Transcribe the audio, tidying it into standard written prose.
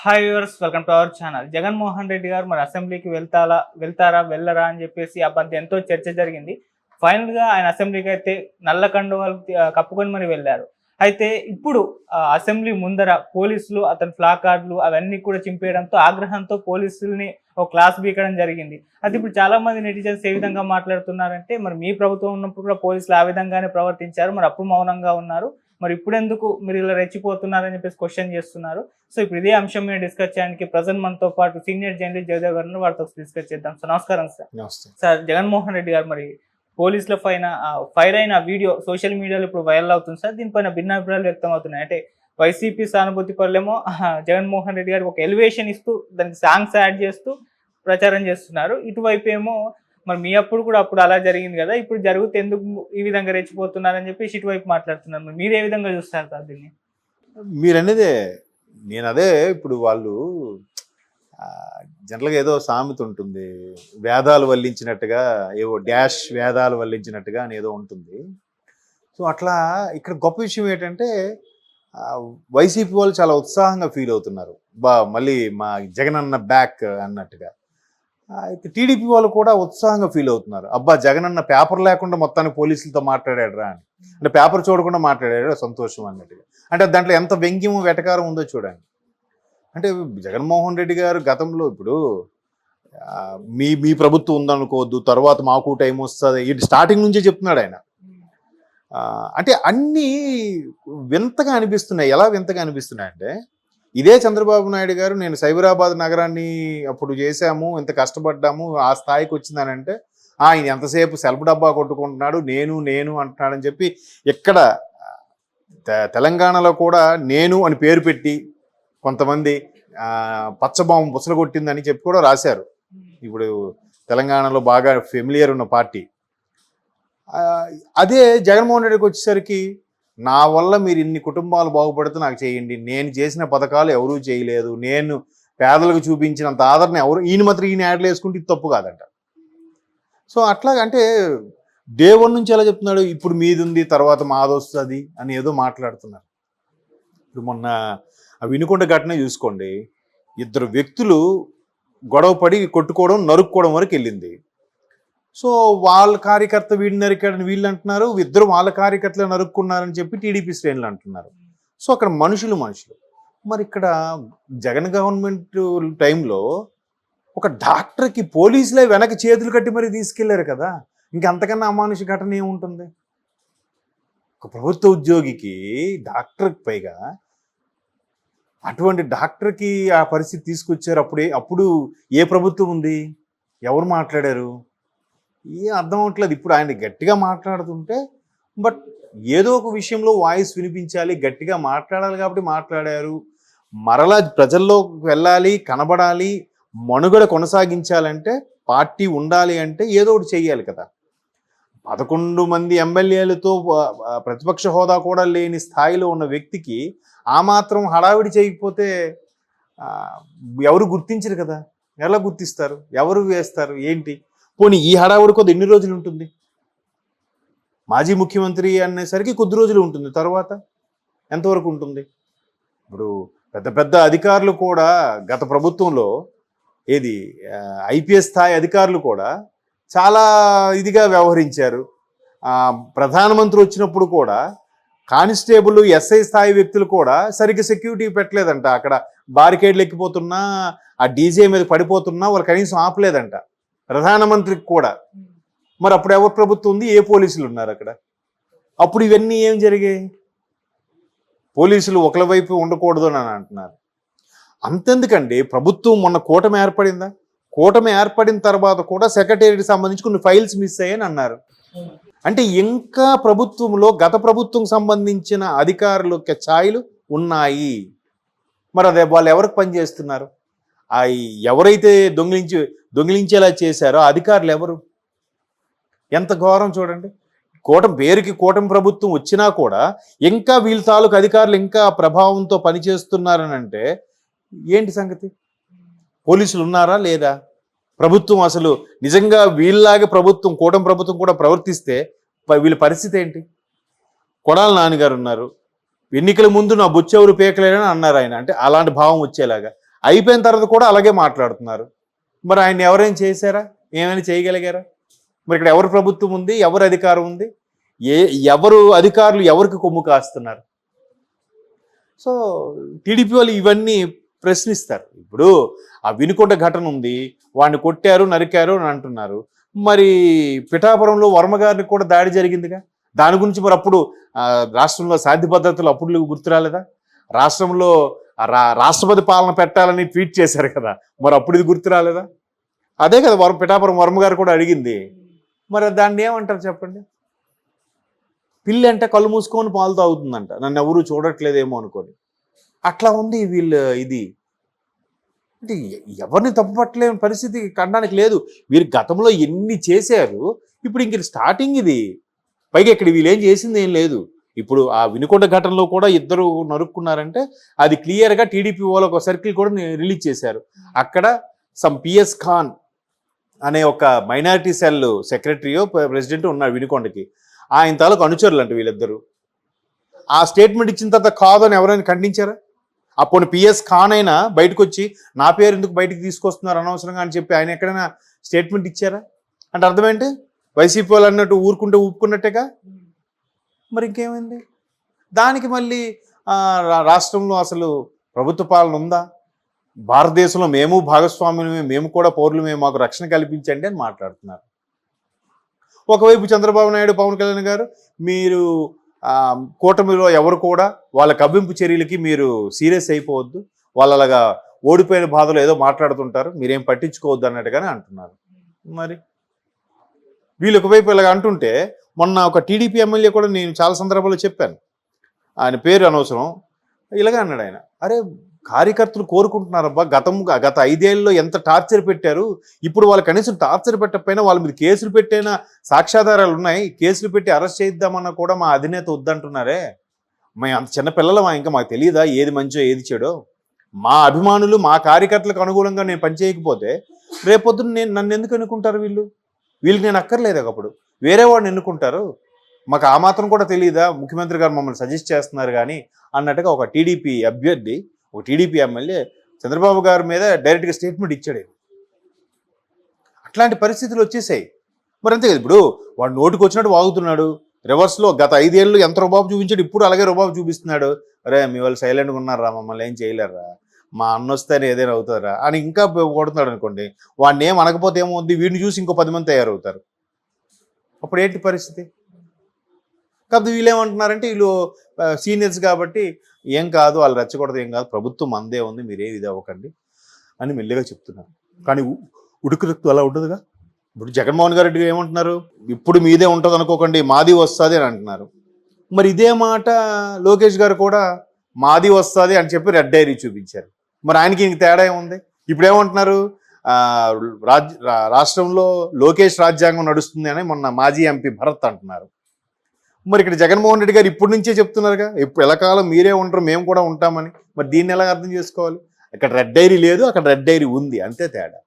Hi viewers, welcome to our channel. Jaganmohan Reddy గారు మరి అసెంబ్లీకి వెళ్తారా వెళ్ళరా అని చెప్పేసి ఆ మధ్య ఎంతో చర్చ జరిగింది. ఫైనల్‌గా ఆయన అసెంబ్లీకి అయితే నల్ల కండువాలు కప్పుకొని మరి వెళ్లారు. అయితే ఇప్పుడు అసెంబ్లీ ముందర పోలీసులు అతని ప్లాకార్డులు అవన్నీ కూడా చింపేయడంతో ఆగ్రహంతో పోలీసుల్ని ఒక క్లాస్ పీకడం జరిగింది. అయితే ఇప్పుడు చాలా మంది నెటిజన్స్ ఏ విధంగా మాట్లాడుతున్నారంటే, మరి మీ ప్రభుత్వం ఉన్నప్పుడు కూడా పోలీసులు ఆ విధంగానే ప్రవర్తించారు. మరి అప్పుడు మౌనంగా ఉన్నారు. మరి ఇప్పుడెందుకు మీరు ఇలా రెచ్చిపోతున్నారని చెప్పేసి క్వెషన్ చేస్తున్నారు. సో ఇప్పుడు ఇదే అంశం మీద డిస్కస్ చేయడానికి ప్రెజెంట్ మనతో పాటు సీనియర్ జర్నలిస్ట్ జయదేవ్ గారు ఉన్నారు. వారితో డిస్కస్ చేద్దాం. సో నమస్కారం సార్. నమస్తే. సార్, జగన్మోహన్ రెడ్డి గారు మరి పోలీసుల పైన ఫైర్ అయిన వీడియో సోషల్ మీడియాలో ఇప్పుడు వైరల్ అవుతుంది సార్. దీనిపైన భిన్నాభిప్రాయాలు వ్యక్తం అవుతున్నాయి. అంటే వైసీపీ సానుభూతి పరులేమో జగన్మోహన్ రెడ్డి గారికి ఒక ఎలివేషన్ ఇస్తూ దానికి సాంగ్స్ యాడ్ చేస్తూ ప్రచారం చేస్తున్నారు. ఇటువైపు ఏమో మరి మీ అప్పుడు కూడా అప్పుడు అలా జరిగింది కదా, ఇప్పుడు జరుగుతే ఎందుకు ఈ విధంగా రెచ్చిపోతున్నారని చెప్పేసి ఇటువైపు మాట్లాడుతున్నారు. మరి మీరు ఏ విధంగా చూస్తారు సార్ దీన్ని? మీరనేదే నేనదే ఇప్పుడు వాళ్ళు జనరల్గా ఏదో సామెత ఉంటుంది, వేదాలు వల్లించినట్టుగా ఏవో డాష్ వేదాలు వల్లించినట్టుగా అని ఏదో ఉంటుంది. సో అట్లా ఇక్కడ గొప్ప విషయం ఏంటంటే వైసీపీ వాళ్ళు చాలా ఉత్సాహంగా ఫీల్ అవుతున్నారు. మళ్ళీ మా జగన్ అన్న బ్యాక్ అన్నట్టుగా. అయితే టీడీపీ వాళ్ళు కూడా ఉత్సాహంగా ఫీల్ అవుతున్నారు. అబ్బా, జగన్ అన్న పేపర్ లేకుండా మొత్తానికి పోలీసులతో మాట్లాడాడురా అని, అంటే పేపర్ చూడకుండా మాట్లాడాడు సంతోషం అన్నట్టుగా. అంటే దాంట్లో ఎంత వ్యంగ్యం వెటకారం ఉందో చూడండి. అంటే జగన్మోహన్ రెడ్డి గారు గతంలో ఇప్పుడు మీ మీ ప్రభుత్వం ఉందనుకోవద్దు, తర్వాత మాకు టైం వస్తుంది, ఇటు స్టార్టింగ్ నుంచే చెప్తున్నాడు ఆయన. అంటే అన్నీ వింతగా అనిపిస్తున్నాయి. ఎలా వింతగా అనిపిస్తున్నాయి అంటే, ఇదే చంద్రబాబు నాయుడు గారు నేను సైబరాబాద్ నగరాన్ని అప్పుడు చేశాము, ఇంత కష్టపడ్డాము, ఆ స్థాయికి వచ్చిందనంటే ఆయన ఎంతసేపు సెల్ఫ్ డబ్బా కొట్టుకుంటున్నాడు, నేను నేను అంటున్నాడని చెప్పి ఇక్కడ తెలంగాణలో కూడా నేను అని పేరు పెట్టి కొంతమంది పచ్చబాంబు బుసలు కొట్టిందని చెప్పి కూడా రాశారు. ఇప్పుడు తెలంగాణలో బాగా ఫెమిలియర్ ఉన్న పార్టీ. అదే జగన్మోహన్ రెడ్డికి వచ్చేసరికి నా వల్ల మీరు ఇన్ని కుటుంబాలు బాగుపడితే నాకు చేయండి, నేను చేసిన పథకాలు ఎవరూ చేయలేదు, నేను పేదలకు చూపించినంత ఆదరణ ఎవరు, ఈయన మాత్రం ఈయన యాడ్లు వేసుకుంటే ఇది తప్పు కాదంట. సో అట్లాగంటే డే 1 నుంచి ఎలా చెప్తున్నాడు, ఇప్పుడు మీది ఉంది తర్వాత మాది వస్తుంది అని ఏదో మాట్లాడుతున్నారు. ఇప్పుడు మొన్న వినుకొండ ఘటన చూసుకోండి, ఇద్దరు వ్యక్తులు గొడవ పడి కొట్టుకోవడం నరుక్కోవడం వరకు వెళ్ళింది. సో వాళ్ళ కార్యకర్త వీడిని నరికాడని వీళ్ళు అంటున్నారు, ఇద్దరు వాళ్ళ కార్యకర్తలు నరుక్కున్నారని చెప్పి టీడీపీ శ్రేణులు అంటున్నారు. సో అక్కడ మనుషులు. మరి ఇక్కడ జగన్ గవర్నమెంట్ టైంలో ఒక డాక్టర్కి పోలీసులే వెనక చేతులు కట్టి మరి తీసుకెళ్లారు కదా, ఇంకంతకన్నా అమానుష ఘటన ఏముంటుంది? ఒక ప్రభుత్వ ఉద్యోగికి డాక్టర్కి పైగా అటువంటి డాక్టర్కి ఆ పరిస్థితి తీసుకొచ్చారు. అప్పుడు ఏ ప్రభుత్వం ఉంది, ఎవరు మాట్లాడారు, ఏం అర్థం అవట్లేదు. ఇప్పుడు ఆయన గట్టిగా మాట్లాడుతుంటే బట్ ఏదో ఒక విషయంలో వాయిస్ వినిపించాలి, గట్టిగా మాట్లాడాలి కాబట్టి మాట్లాడారు. మరలా ప్రజల్లోకి వెళ్ళాలి, కనబడాలి, మనుగడ కొనసాగించాలంటే పార్టీ ఉండాలి అంటే ఏదో ఒకటి చెయ్యాలి కదా. 11 మంది ఎమ్మెల్యేలతో ప్రతిపక్ష హోదా కూడా లేని స్థాయిలో ఉన్న వ్యక్తికి ఆ మాత్రం హడావిడి చేయకపోతే ఎవరు గుర్తించరు కదా. ఎలా గుర్తిస్తారు, ఎవరు వేస్తారు, ఏంటి? పోనీ ఈ హడావుడి కొద్ది ఎన్ని రోజులు ఉంటుంది? మాజీ ముఖ్యమంత్రి అనేసరికి కొద్ది రోజులు ఉంటుంది, తర్వాత ఎంతవరకు ఉంటుంది? ఇప్పుడు పెద్ద పెద్ద అధికారులు కూడా గత ప్రభుత్వంలో ఐపీఎస్ స్థాయి అధికారులు కూడా చాలా ఇదిగా వ్యవహరించారు. ప్రధానమంత్రి వచ్చినప్పుడు కూడా కానిస్టేబుల్ ఎస్ఐ స్థాయి వ్యక్తులు కూడా సరిగ్గా సెక్యూరిటీ పెట్టలేదంట. అక్కడ బారికేడ్లు ఎక్కిపోతున్నా, ఆ డీజే మీద పడిపోతున్నా వాళ్ళు కనీసం ఆపలేదంట ప్రధానమంత్రికి కూడా. మరి అప్పుడు ఎవరు ప్రభుత్వం ఉంది, ఏ పోలీసులు ఉన్నారు అక్కడ? అప్పుడు ఇవన్నీ ఏం జరిగాయి? పోలీసులు ఒకరి వైపు ఉండకూడదు అని అంటున్నారు. అంతెందుకండి, ప్రభుత్వం మొన్న కూటమి ఏర్పడిందా, కూటమి ఏర్పడిన తర్వాత కూడా సెక్రటేరియట్కి సంబంధించి కొన్ని ఫైల్స్ మిస్ అయ్యాయని అన్నారు. అంటే ఇంకా ప్రభుత్వంలో గత ప్రభుత్వం సంబంధించిన అధికారుల ఛాయలు ఉన్నాయి. మరి అదే వాళ్ళు ఎవరికి పనిచేస్తున్నారు? ఎవరైతే దొంగిలించేలా చేశారో అధికారులు ఎవరు? ఎంత ఘోరం చూడండి. పేరుకి కూటమి ప్రభుత్వం వచ్చినా కూడా ఇంకా వీళ్ళ తాలూకు అధికారులు ఇంకా ప్రభావంతో పనిచేస్తున్నారని అంటే ఏంటి సంగతి? పోలీసులు ఉన్నారా లేదా? ప్రభుత్వం అసలు నిజంగా వీళ్ళలాగే కూటమి ప్రభుత్వం కూడా ప్రవర్తిస్తే వీళ్ళ పరిస్థితి ఏంటి? కొడాల నాన్నగారు ఉన్నారు, ఎన్నికల ముందు నా బొచ్చెవరు పేకలేరని అన్నారు ఆయన. అంటే అలాంటి భావం వచ్చేలాగా అయిపోయిన తర్వాత కూడా అలాగే మాట్లాడుతున్నారు. మరి ఆయన ఎవరైనా చేశారా? ఏమైనా చేయగలిగారా? మరి ఇక్కడ ఎవరు ప్రభుత్వం ఉంది, ఎవరు అధికారం ఉంది, ఎవరు అధికారులు ఎవరికి కొమ్ము కాస్తున్నారు? సో టీడీపీ వాళ్ళు ఇవన్నీ ప్రశ్నిస్తారు. ఇప్పుడు ఆ వినుకొండ ఘటన ఉంది, వాడిని కొట్టారు, నరికారు అని అంటున్నారు. మరి పిఠాపురంలో వర్మ గారిని కూడా దాడి జరిగిందిగా, దాని గురించి మరి అప్పుడు రాష్ట్రంలో శాంతి భద్రతలు అప్పుడు గుర్తు రాలేదా? రాష్ట్రంలో రాష్ట్రపతి పాలన పెట్టాలని ట్వీట్ చేశారు కదా, మరి అప్పుడు ఇది గుర్తు రాలేదా? అదే కదా పిఠాపురం వర్మ గారు కూడా అడిగింది. మరి దాన్ని ఏమంటారు చెప్పండి? పిల్లి అంటే కళ్ళు మూసుకొని పాలు తాగుతుందంట, నన్ను ఎవరు చూడట్లేదేమో అనుకొని. అట్లా ఉంది వీళ్ళు. ఇది అంటే ఎవరిని తప్పుపట్టలేని పరిస్థితి కనడానికి లేదు. వీరు గతంలో ఎన్ని చేశారు, ఇప్పుడు ఇంక స్టార్టింగ్ ఇది. పైగా ఇక్కడ వీళ్ళేం చేసింది ఏం లేదు. ఇప్పుడు ఆ వినుకొండ ఘటనలో కూడా ఇద్దరు నరుక్కున్నారంటే అది క్లియర్గా టీడీపీ వాళ్ళు ఒక సర్కిల్ కూడా రిలీజ్ చేశారు. అక్కడ సమ్ పిఎస్ ఖాన్ అనే ఒక మైనారిటీ సెల్ సెక్రటరీయో ప్రెసిడెంట్ ఉన్నారు వినుకొండకి, ఆయన తాలూకు అనుచరులు అంట వీళ్ళిద్దరు. ఆ స్టేట్మెంట్ ఇచ్చిన తర్వాత కాదు అని ఎవరైనా ఖండించారా? అప్పుడు పిఎస్ ఖాన్ అయినా బయటకు వచ్చి నా పేరు ఎందుకు బయటకు తీసుకొస్తున్నారు అనవసరంగా అని చెప్పి ఆయన ఎక్కడైనా స్టేట్మెంట్ ఇచ్చారా? అంటే అర్థం ఏంటి? వైసీపీ వాళ్ళు అన్నట్టు ఊరుకుంటే ఊపుకున్నట్టేగా. మరి ఇంకేమైంది? దానికి మళ్ళీ రాష్ట్రంలో అసలు ప్రభుత్వ పాలన ఉందా, భారతదేశంలో మేము భాగస్వాములమే, మేము కూడా పౌరులమే, మాకు రక్షణ కల్పించండి అని మాట్లాడుతున్నారు. ఒకవైపు చంద్రబాబు నాయుడు, పవన్ కళ్యాణ్ గారు మీరు కూటమిలో ఎవరు కూడా వాళ్ళ కవ్వింపు చర్యలకి మీరు సీరియస్ అయిపోవద్దు, వాళ్ళు అలాగా ఓడిపోయిన బాధలు ఏదో మాట్లాడుతుంటారు, మీరేం పట్టించుకోవద్దు అన్నట్టుగానే అంటున్నారు. మరి వీళ్ళు ఒకవైపు ఇలాగ అంటుంటే, మొన్న ఒక టీడీపీ ఎమ్మెల్యే కూడా నేను చాలా సందర్భాల్లో చెప్పాను, ఆయన పేరు అనవసరం, ఇలాగే అన్నాడు ఆయన. అరే కార్యకర్తలు కోరుకుంటున్నారబ్బా, గత 5 ఏళ్ళలో ఎంత టార్చర్ పెట్టారు, ఇప్పుడు వాళ్ళు కనీసం టార్చర్ పెట్టకపోయినా వాళ్ళ మీద కేసులు పెట్టైన సాక్ష్యాధారాలు ఉన్నాయి, కేసులు పెట్టి అరెస్ట్ చేద్దామన్నా కూడా మా అధినేత వద్దంటున్నారే. మేము అంత చిన్నపిల్లలమా, ఇంకా మాకు తెలియదా ఏది మంచో ఏది చెడో? మా అభిమానులు మా కార్యకర్తలకు అనుగుణంగా నేను పనిచేయకపోతే రేపొద్దున నన్ను ఎందుకు ఎన్నుకుంటారు వీళ్ళకి నేను అక్కర్లేదు. అప్పుడు వేరే వాడిని ఎన్నుకుంటారు. మాకు ఆ మాత్రం కూడా తెలియదా, ముఖ్యమంత్రి గారు మమ్మల్ని సజెస్ట్ చేస్తున్నారు కానీ అన్నట్టుగా ఒక టీడీపీ అభ్యర్థి, ఒక టీడీపీ ఎమ్మెల్యే చంద్రబాబు గారి మీద డైరెక్ట్గా స్టేట్మెంట్ ఇచ్చాడు. అట్లాంటి పరిస్థితులు వచ్చేసాయి. మరి అంతే కదా, ఇప్పుడు వాడు నోటికి వచ్చినట్టు వాగుతున్నాడు, రివర్స్లో గత 5 ఏళ్ళు ఎంత రుబాబు చూపించాడు, ఇప్పుడు అలాగే రుబాబు చూపిస్తున్నాడు. అరే మీ వాళ్ళు సైలెంట్గా ఉన్నారా, మమ్మల్ని ఏం చేయలేరా, మా అన్న వస్తేనే ఏదైనా అవుతారా అని ఇంకా కొడుతున్నాడు అనుకోండి, వాడిని ఏం అనకపోతే ఏమవుద్ది, వీడిని చూసి ఇంకో 10 మంది తయారవుతారు. అప్పుడు ఏంటి పరిస్థితి? కాకపోతే వీళ్ళు ఏమంటున్నారంటే, వీళ్ళు సీనియర్స్ కాబట్టి ఏం కాదు, వాళ్ళు రెచ్చకూడదు, ఏం కాదు, ప్రభుత్వం మందే ఉంది, మీరేం ఇది అవ్వకండి అని మెల్లిగా చెప్తున్నారు. కానీ ఉడుకు రక్తు అలా ఉండదుగా. ఇప్పుడు జగన్మోహన్ గారు రెడ్డి ఏమంటున్నారు, ఇప్పుడు మీదే ఉంటుంది అనుకోకండి, మాది వస్తుంది అని అంటున్నారు. మరి ఇదే మాట లోకేష్ గారు కూడా మాది వస్తుంది అని చెప్పి రెడ్ డైరీ చూపించారు. మరి ఆయనకి ఇంక తేడా ఏముంది? ఇప్పుడు ఏమంటున్నారు, రాష్ట్రంలో లోకేష్ రాజ్యాంగం నడుస్తుంది అని మొన్న మాజీ ఎంపీ భరత్ అంటున్నారు. మరి ఇక్కడ జగన్మోహన్ రెడ్డి గారు ఇప్పటి నుంచే చెప్తున్నారుగా, ఇప్పుడు ఎలాకాలం మీరే ఉంటారు మేము కూడా ఉంటామని. మరి దీన్ని ఎలా అర్థం చేసుకోవాలి? ఇక్కడ రెడ్ డైరీ లేదు, అక్కడ రెడ్ డైరీ ఉంది, అంతే తేడా.